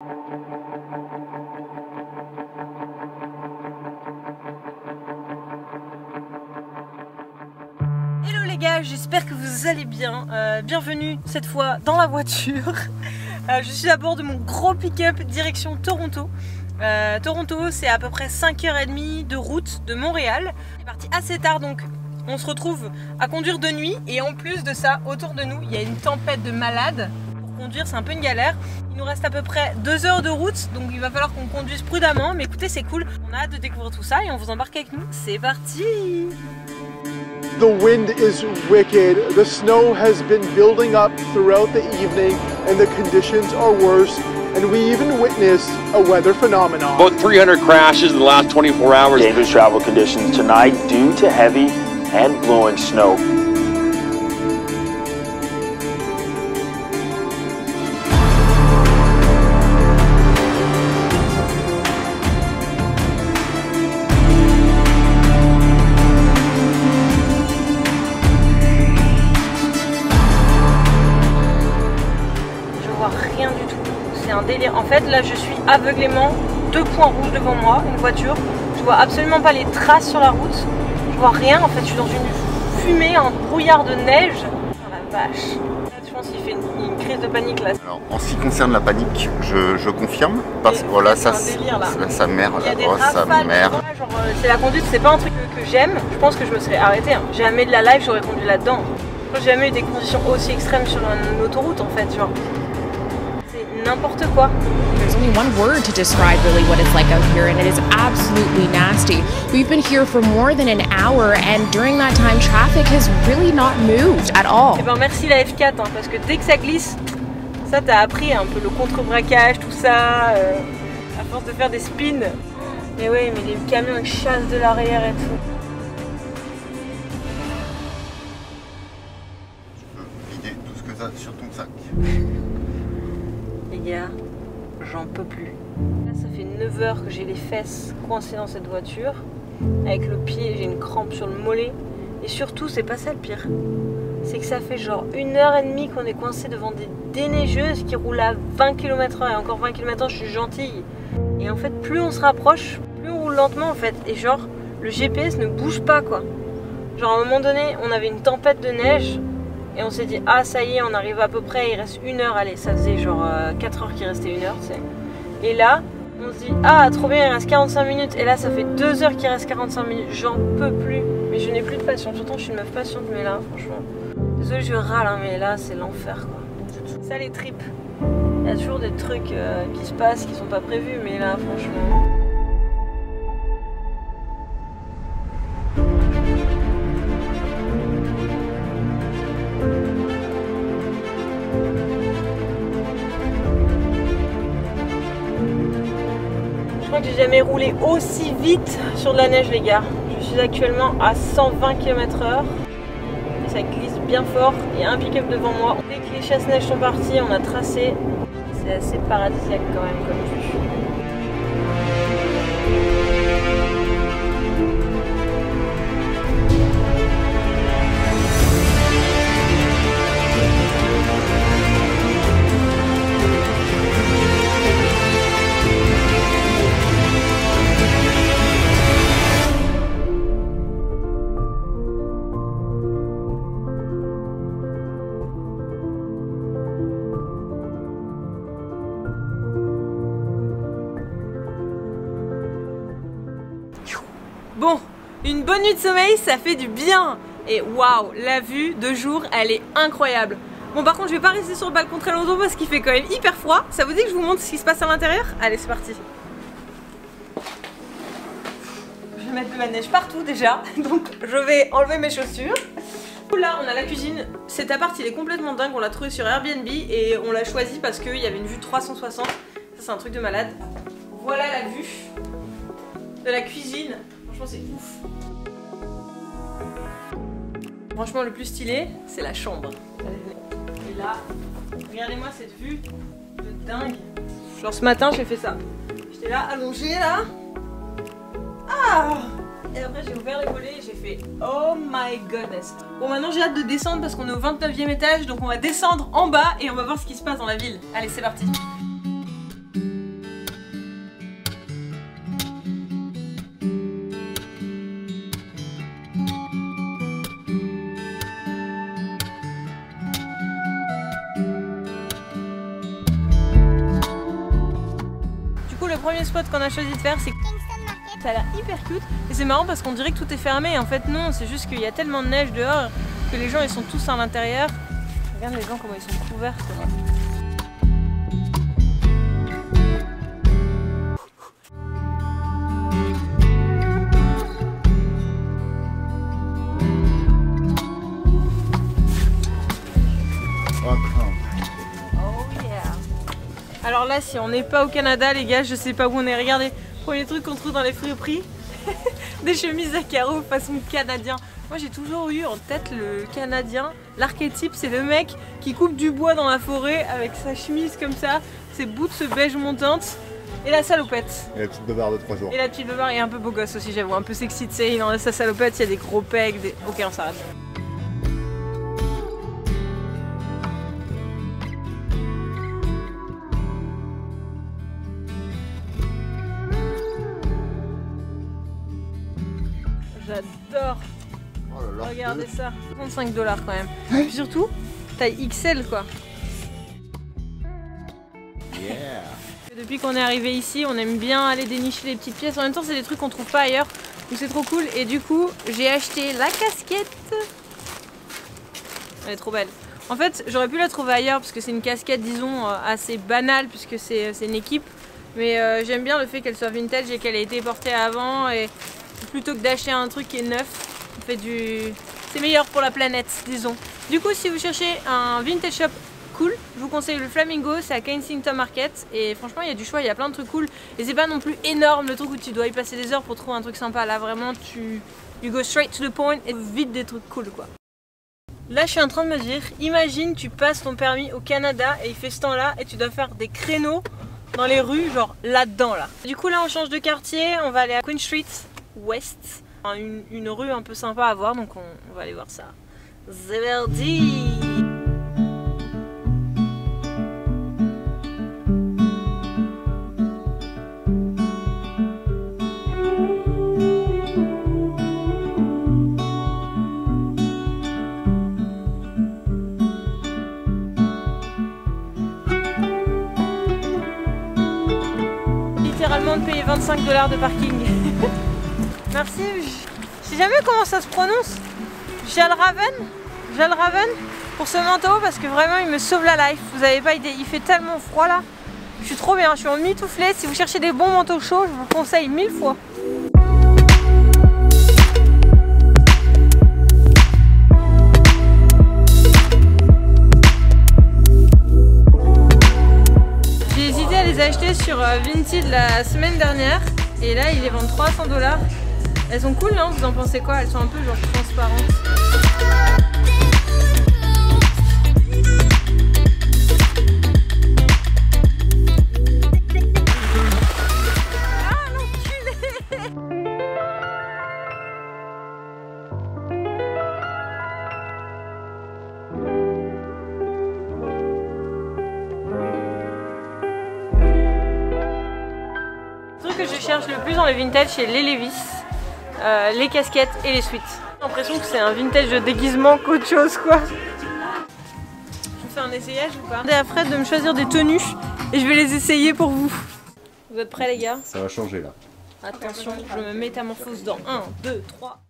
Hello les gars, j'espère que vous allez bien. Bienvenue cette fois dans la voiture. Je suis à bord de mon gros pick-up direction Toronto. Toronto, c'est à peu près 5h30 de route de Montréal. On est parti assez tard, donc on se retrouve à conduire de nuit. Et en plus de ça, autour de nous, il y a une tempête de malade. Pour conduire, c'est un peu une galère. Il nous reste à peu près 2 heures de route, donc il va falloir qu'on conduise prudemment. Mais écoutez, c'est cool. On a hâte de découvrir tout ça et on vous embarque avec nous. C'est parti! The wind is wicked. The snow has been building up throughout the evening and the conditions are worse. And we even witnessed a weather phenomenon. About 300 crashes in the last 24 hours. Dangerous travel conditions tonight due to heavy and blowing snow. Rien du tout, c'est un délire. En fait là je suis aveuglément 2 points rouges devant moi, une voiture. Je vois absolument pas les traces sur la route. Je vois rien, en fait je suis dans une fumée, un brouillard de neige. Oh la vache. Je pense qu'il fait une crise de panique là. Alors, en ce qui concerne la panique, je confirme parce que voilà, ça sa mère, sa mère. C'est la conduite, c'est pas un truc que j'aime. Je pense que je me serais arrêtée. Hein. Jamais de la life j'aurais conduit là-dedans. J'ai jamais eu des conditions aussi extrêmes sur une autoroute en fait, genre. N'importe quoi. There's only one word to describe really what it's like out here, and it is absolutely nasty. We've been here for more than an hour, and during that time, traffic has really not moved at all. Eh ben merci la F4, hein, parce que dès que ça glisse, ça t'as appris un peu le contre-braquage, tout ça, à force de faire des spins. Mais oui, mais les camions ils chassent de l'arrière et tout. Tu peux vider tout ce que tu as sur ton sac. Les gars, j'en peux plus. Là, ça fait 9 heures que j'ai les fesses coincées dans cette voiture. Avec le pied, j'ai une crampe sur le mollet. Et surtout, c'est pas ça le pire. C'est que ça fait genre 1h30 qu'on est coincé devant des déneigeuses qui roulent à 20 km/h. Et encore 20 km/h, je suis gentille. Et en fait, plus on se rapproche, plus on roule lentement en fait. Et genre, le GPS ne bouge pas quoi. Genre, à un moment donné, on avait une tempête de neige. Et on s'est dit, ah ça y est, on arrive à peu près, il reste 1 heure. Allez, ça faisait genre 4 heures qu'il restait 1 heure, tu sais. Et là, on se dit, ah trop bien, il reste 45 minutes. Et là, ça fait 2 heures qu'il reste 45 minutes. J'en peux plus. Mais je n'ai plus de patience. Pourtant, je suis une meuf patiente, mais là, franchement. Désolée, je râle, hein, mais là, c'est l'enfer, quoi. Ça, les tripes. Il y a toujours des trucs qui se passent, qui sont pas prévus, mais là, franchement. Je crois que j'ai jamais roulé aussi vite sur de la neige les gars. Je suis actuellement à 120 km/h et ça glisse bien fort. Il y a un pick-up devant moi. Dès que les chasse-neige sont partis, on a tracé. C'est assez paradisiaque quand même comme vue. Bon, une bonne nuit de sommeil, ça fait du bien. Et waouh, la vue de jour, elle est incroyable. Bon, par contre, je vais pas rester sur le balcon très longtemps parce qu'il fait quand même hyper froid. Ça vous dit que je vous montre ce qui se passe à l'intérieur? Allez, c'est parti. Je vais mettre de la neige partout déjà. Donc, je vais enlever mes chaussures. Là, on a la cuisine. Cet appart, il est complètement dingue. On l'a trouvé sur Airbnb et on l'a choisi parce qu'il y avait une vue 360. Ça, c'est un truc de malade. Voilà la vue de la cuisine. Franchement, c'est ouf. Franchement, le plus stylé, c'est la chambre. Et là, regardez-moi cette vue de dingue. Genre ce matin, j'ai fait ça. J'étais là, allongée là. Ah! Et après, j'ai ouvert les volets et j'ai fait oh my goodness. Bon, maintenant, j'ai hâte de descendre parce qu'on est au 29e étage. Donc, on va descendre en bas et on va voir ce qui se passe dans la ville. Allez, c'est parti. premier spot qu'on a choisi de faire, c'est ça a l'air hyper cute et c'est marrant parce qu'on dirait que tout est fermé. En fait non, c'est juste qu'il y a tellement de neige dehors que les gens ils sont tous à l'intérieur. Regarde les gens comment ils sont couverts quoi. Alors là, si on n'est pas au Canada, les gars, je sais pas où on est. Regardez, premier truc qu'on trouve dans les friperies, des chemises à carreaux façon canadien. Moi, j'ai toujours eu en tête le Canadien. L'archétype, c'est le mec qui coupe du bois dans la forêt avec sa chemise comme ça, ses boots beige montante et la salopette. Et la petite beubare de 3 jours. Et la petite beubare et un peu beau gosse aussi, j'avoue, un peu sexy, tu sais. Dans sa salopette, il y a des gros pecs. Ok, on s'arrête. J'adore. Oh là là. Regardez ça. 35 $ quand même. Et puis surtout, taille XL quoi. Yeah. Depuis qu'on est arrivé ici, on aime bien aller dénicher les petites pièces. En même temps, c'est des trucs qu'on trouve pas ailleurs. Donc c'est trop cool. Et du coup, j'ai acheté la casquette. Elle est trop belle. En fait, j'aurais pu la trouver ailleurs parce que c'est une casquette, disons, assez banale puisque c'est une équipe. Mais j'aime bien le fait qu'elle soit vintage et qu'elle ait été portée avant. Et plutôt que d'acheter un truc qui est neuf, on fait c'est meilleur pour la planète, disons. Du coup, si vous cherchez un vintage shop cool, je vous conseille le Flamingo, c'est à Kensington Market. Et franchement, il y a du choix, il y a plein de trucs cool. Et c'est pas non plus énorme le truc où tu dois y passer des heures pour trouver un truc sympa. Là, vraiment, you go straight to the point et vite des trucs cool, quoi. Là, je suis en train de me dire, imagine, tu passes ton permis au Canada et il fait ce temps-là et tu dois faire des créneaux dans les rues, genre là-dedans, là. Du coup, là, on change de quartier, on va aller à Queen Street West, une rue un peu sympa à voir, donc on va aller voir ça. C'est parti! Littéralement de payer 25 $ de parking. Merci. Je sais jamais comment ça se prononce. Jalraven pour ce manteau parce que vraiment il me sauve la life. Vous avez pas idée, il fait tellement froid là. Je suis trop bien, je suis en mitouflée. Si vous cherchez des bons manteaux chauds, je vous le conseille 1000 fois. J'ai hésité à les acheter sur Vinted la semaine dernière et là ils les vendent 300 $. Elles sont cool, non? Vous en pensez quoi? Elles sont un peu genre transparentes. Ah l'enculé! Le truc que je cherche le plus dans les vintage, c'est les Levi's. Les casquettes et les suites. J'ai l'impression que c'est un vintage de déguisement qu'autre chose quoi. Je vous fais un essayage ou pas? À Fred de me choisir des tenues et je vais les essayer pour vous. Vous êtes prêts les gars? Ça va changer là. Attention, je me métamorphose dans 1, 2, 3.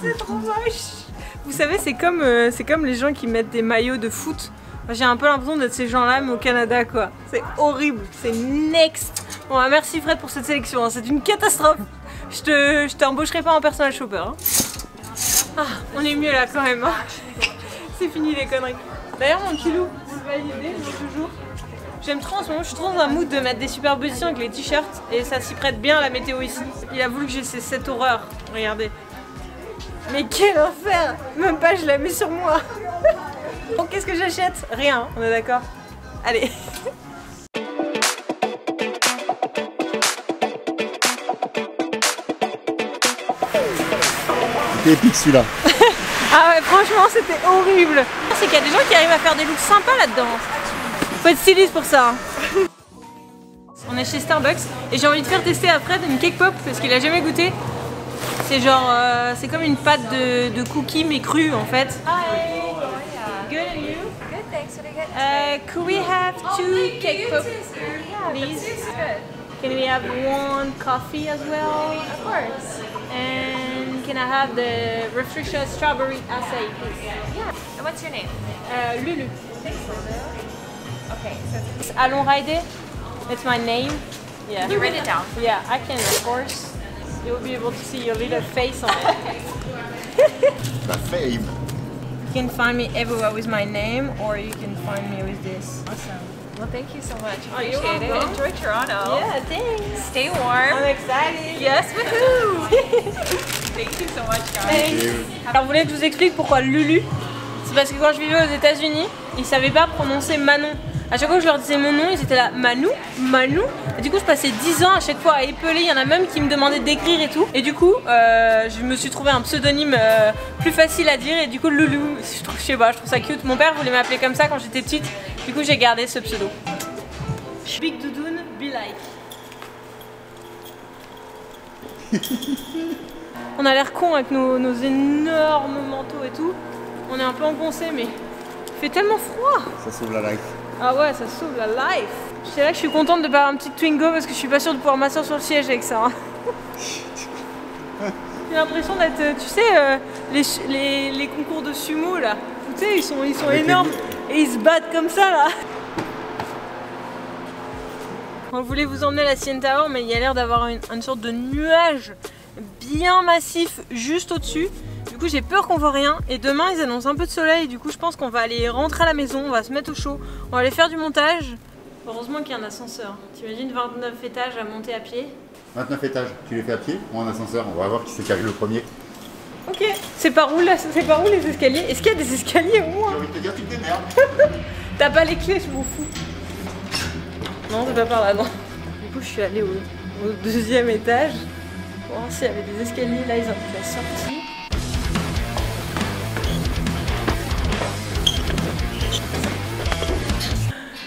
C'est trop moche. Vous savez, c'est comme les gens qui mettent des maillots de foot. J'ai un peu l'impression d'être ces gens-là, mais au Canada, quoi. C'est horrible, c'est next. Bon, bah, merci Fred pour cette sélection, hein. C'est une catastrophe. Je t'embaucherai pas en personal shopper. Hein. Ah, on est mieux là quand même. Hein. C'est fini les conneries. D'ailleurs, mon kilou, vous le validez, toujours. J'aime trop en ce moment, je suis trop dans un mood de mettre des superpositions avec les t-shirts et ça s'y prête bien à la météo ici. Il a voulu que j'ai cette horreur, regardez. Mais quel enfer! Même pas je la mets sur moi. Bon, qu'est-ce que j'achète? Rien, on est d'accord? Allez. C'est épique celui-là. Ah ouais, franchement, c'était horrible. C'est qu'il y a des gens qui arrivent à faire des looks sympas là-dedans. Faut être styliste pour ça. On est chez Starbucks et j'ai envie de faire tester à Fred une cake pop parce qu'il a jamais goûté. C'est genre, c'est comme une pâte de cookies mais crue en fait. Hi. Good and you? Good, thanks. What do you get? Could we have two cake pops, please? Can we have one coffee as well? Of course. And can I have the refreshers strawberry acai, please? Yeah. And what's your name? Lulu. Thanks, Linda. Okay, so Allons rider. It's my name. Yeah. you write it down. Yeah, I can, of course. You'll be able to see your little face on it. La fame. You can find me everywhere with my name, or you can find me with this. Awesome. Well, thank you so much. Oh, you're Appreciate it. welcome. Enjoy Toronto. Yeah, thanks. Stay warm. I'm excited. Yes, woohoo! Thank you so much, guys. Alors, vous voulez que je vous explique pourquoi Lulu? C'est parce que quand je vivais aux États-Unis, ils savaient pas prononcer Manon. À chaque fois que je leur disais mon nom, ils étaient là, Manou, Manou. Et du coup, je passais 10 ans à chaque fois à épeler. Il y en a même qui me demandaient d'écrire et tout. Et du coup, je me suis trouvé un pseudonyme plus facile à dire. Et du coup, Loulou, je sais pas, je trouve ça cute. Mon père voulait m'appeler comme ça quand j'étais petite. Du coup, j'ai gardé ce pseudo. Big Doudoune, be like. On a l'air con avec nos énormes manteaux et tout. On est un peu engoncé, mais il fait tellement froid. Ça sauve la life. Ah ouais, ça sauve la life. C'est là que je suis contente de pas avoir un petit Twingo parce que je suis pas sûre de pouvoir m'asseoir sur le siège avec ça. J'ai l'impression d'être, tu sais, les concours de sumo là. Tu sais, ils sont énormes et ils se battent comme ça là. On voulait vous emmener à la CN Tower, mais il y a l'air d'avoir une sorte de nuage bien massif juste au-dessus. Du coup j'ai peur qu'on voit rien et demain ils annoncent un peu de soleil, du coup je pense qu'on va aller rentrer à la maison, on va se mettre au chaud, on va aller faire du montage. Heureusement qu'il y a un ascenseur. T'imagines 29 étages à monter à pied? 29 étages, tu les fais à pied ou en ascenseur? On va voir qui c'est qui arrive le premier. Ok, c'est par où là? C'est par où les escaliers? Est-ce qu'il y a des escaliers au moins? J'ai envie de te dire, tu te démerdes. T'as pas les clés, je m'en fous. Non, c'est pas par là, non. Du coup je suis allée au deuxième étage pour voir s'il y avait des escaliers, là ils ont fait la sortie.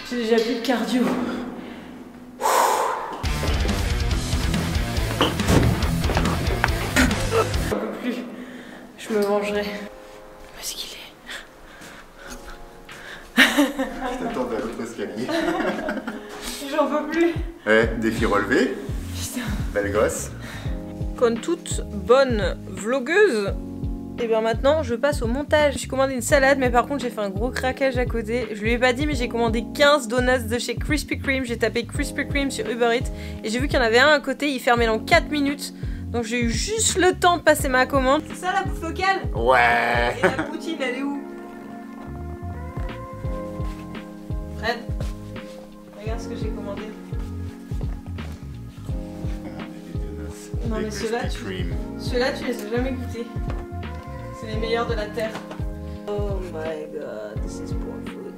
J'ai déjà plus de cardio. J'en peux plus. Je me vengerai. Où est-ce qu'il est? Je t'attends à l'autre escalier. J'en peux plus. Ouais, défi relevé. Putain. Belle gosse. Comme toute bonne vlogueuse, et bien maintenant je passe au montage. J'ai commandé une salade, mais par contre j'ai fait un gros craquage à côté. Je lui ai pas dit, mais j'ai commandé 15 donuts de chez Krispy Kreme. J'ai tapé Krispy Kreme sur Uber Eats et j'ai vu qu'il y en avait un à côté, il fermait dans 4 minutes. Donc j'ai eu juste le temps de passer ma commande. C'est ça la bouffe locale? Ouais. Et la poutine elle est où? Fred, regarde ce que j'ai commandé. Non mais ceux-là tu les as jamais goûtés. C'est les meilleurs de la terre. Oh my god, this is poor food.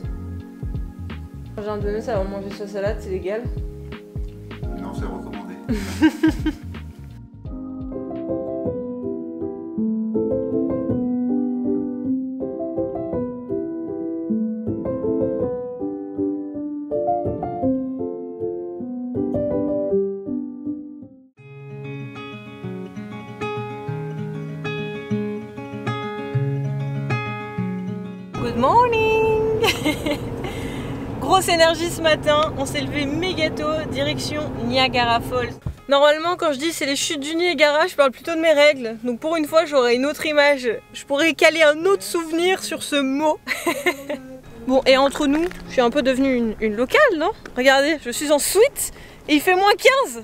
Quand j'ai un donut, ça va manger sa salade, c'est légal? Non, c'est recommandé. Good morning. Grosse énergie ce matin, on s'est levé méga tôt, direction Niagara Falls. Normalement quand je dis c'est les chutes du Niagara, je parle plutôt de mes règles. Donc pour une fois j'aurai une autre image, je pourrais caler un autre souvenir sur ce mot. Bon, et entre nous, je suis un peu devenue une locale, non? Regardez, je suis en suite et il fait moins 15.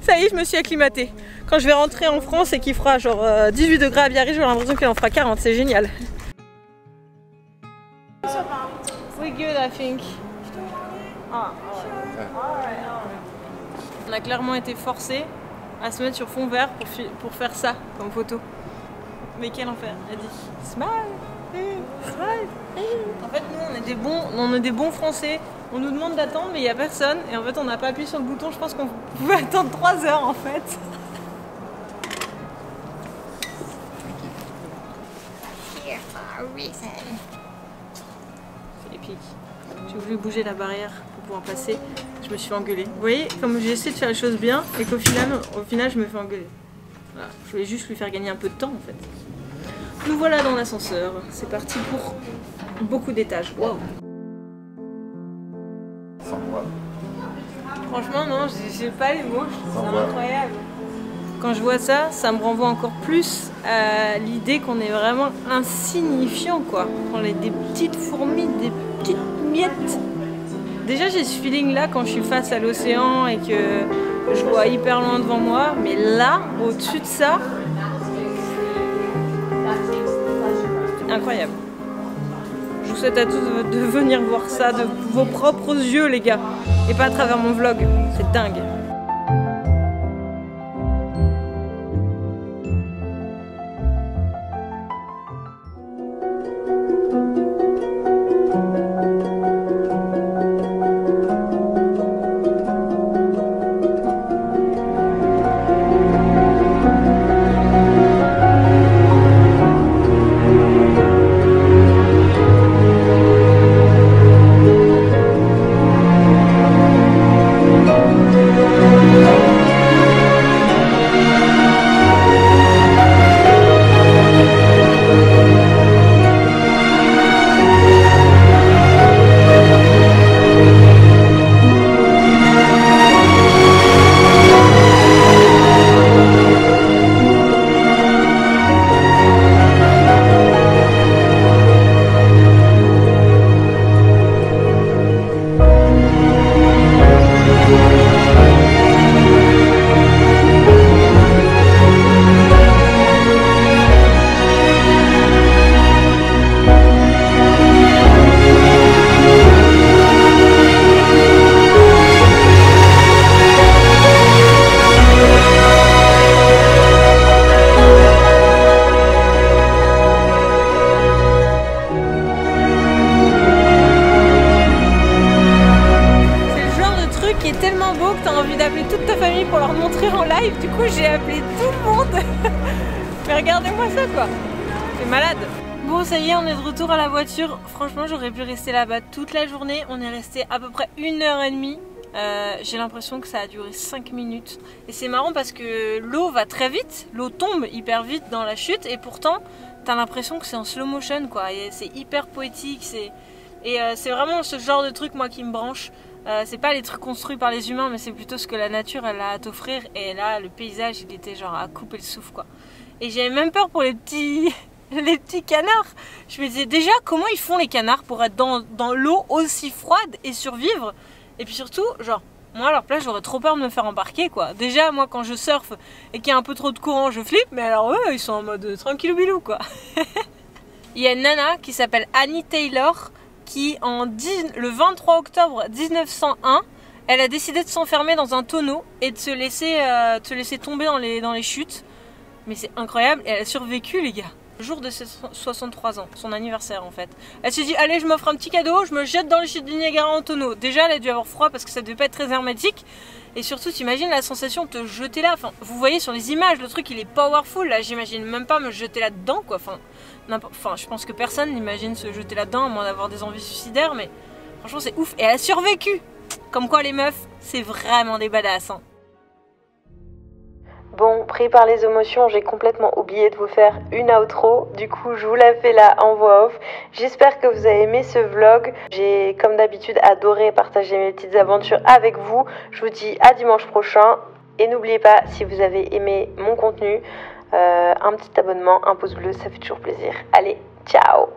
Ça y est, je me suis acclimatée. Quand je vais rentrer en France et qu'il fera genre 18 degrés à Biarritz, j'aurai l'impression qu'il en fera 40, c'est génial. We're good, I think. On a clairement été forcés à se mettre sur fond vert pour faire ça comme photo. Mais quel enfer, elle dit smile, smile. En fait, nous on est des bons Français. On nous demande d'attendre, mais il n'y a personne. Et en fait, on n'a pas appuyé sur le bouton. Je pense qu'on pouvait attendre 3 heures en fait. C'est épique. J'ai voulu bouger la barrière pour pouvoir passer. Je me suis fait engueuler. Vous voyez, comme j'ai essayé de faire les choses bien et qu'au final, je me fais engueuler. Voilà. Je voulais juste lui faire gagner un peu de temps en fait. Nous voilà dans l'ascenseur. C'est parti pour beaucoup d'étages. Wow. Franchement, non, j'ai pas les mots. C'est incroyable. Quand je vois ça, ça me renvoie encore plus à l'idée qu'on est vraiment insignifiant, quoi. On est des petites fourmis, des petites miettes. Déjà, j'ai ce feeling-là quand je suis face à l'océan et que je vois hyper loin devant moi. Mais là, au-dessus de ça, c'est incroyable. Je vous souhaite à tous de venir voir ça de vos propres yeux, les gars. Et pas à travers mon vlog. C'est dingue. Pour leur montrer en live, du coup j'ai appelé tout le monde. Mais regardez-moi ça quoi, c'est malade. Bon ça y est, on est de retour à la voiture. Franchement j'aurais pu rester là-bas toute la journée. On est resté à peu près 1h30. J'ai l'impression que ça a duré 5 minutes. Et c'est marrant parce que l'eau va très vite, l'eau tombe hyper vite dans la chute. Et pourtant t'as l'impression que c'est en slow motion quoi. C'est hyper poétique, c'est vraiment ce genre de truc moi qui me branche. C'est pas les trucs construits par les humains, mais c'est plutôt ce que la nature elle a à t'offrir. Et là le paysage il était genre à couper le souffle quoi. Et j'avais même peur pour les petits canards. Je me disais déjà comment ils font les canards pour être dans l'eau aussi froide et survivre. Et puis surtout genre moi à leur place j'aurais trop peur de me faire embarquer quoi. Déjà moi quand je surfe et qu'il y a un peu trop de courant je flippe. Mais alors eux ils sont en mode tranquillou bilou quoi. Il y a une nana qui s'appelle Annie Taylor qui le 23 octobre 1901 elle a décidé de s'enfermer dans un tonneau et de se laisser tomber dans les chutes. Mais c'est incroyable et elle a survécu les gars. Le jour de ses 63 ans, son anniversaire en fait. Elle s'est dit allez je m'offre un petit cadeau, je me jette dans les chutes du Niagara en tonneau. Déjà elle a dû avoir froid parce que ça devait pas être très hermétique. Et surtout t'imagines la sensation de te jeter là. Enfin, vous voyez sur les images le truc il est powerful là. J'imagine même pas me jeter là-dedans quoi. Enfin je pense que personne n'imagine se jeter là-dedans à moins d'avoir des envies suicidaires. Mais franchement c'est ouf. Et elle a survécu. Comme quoi les meufs c'est vraiment des badass hein. Bon, pris par les émotions, j'ai complètement oublié de vous faire une outro. Du coup, je vous la fais là en voix off. J'espère que vous avez aimé ce vlog. J'ai, comme d'habitude, adoré partager mes petites aventures avec vous. Je vous dis à dimanche prochain. Et n'oubliez pas, si vous avez aimé mon contenu, un petit abonnement, un pouce bleu, ça fait toujours plaisir. Allez, ciao!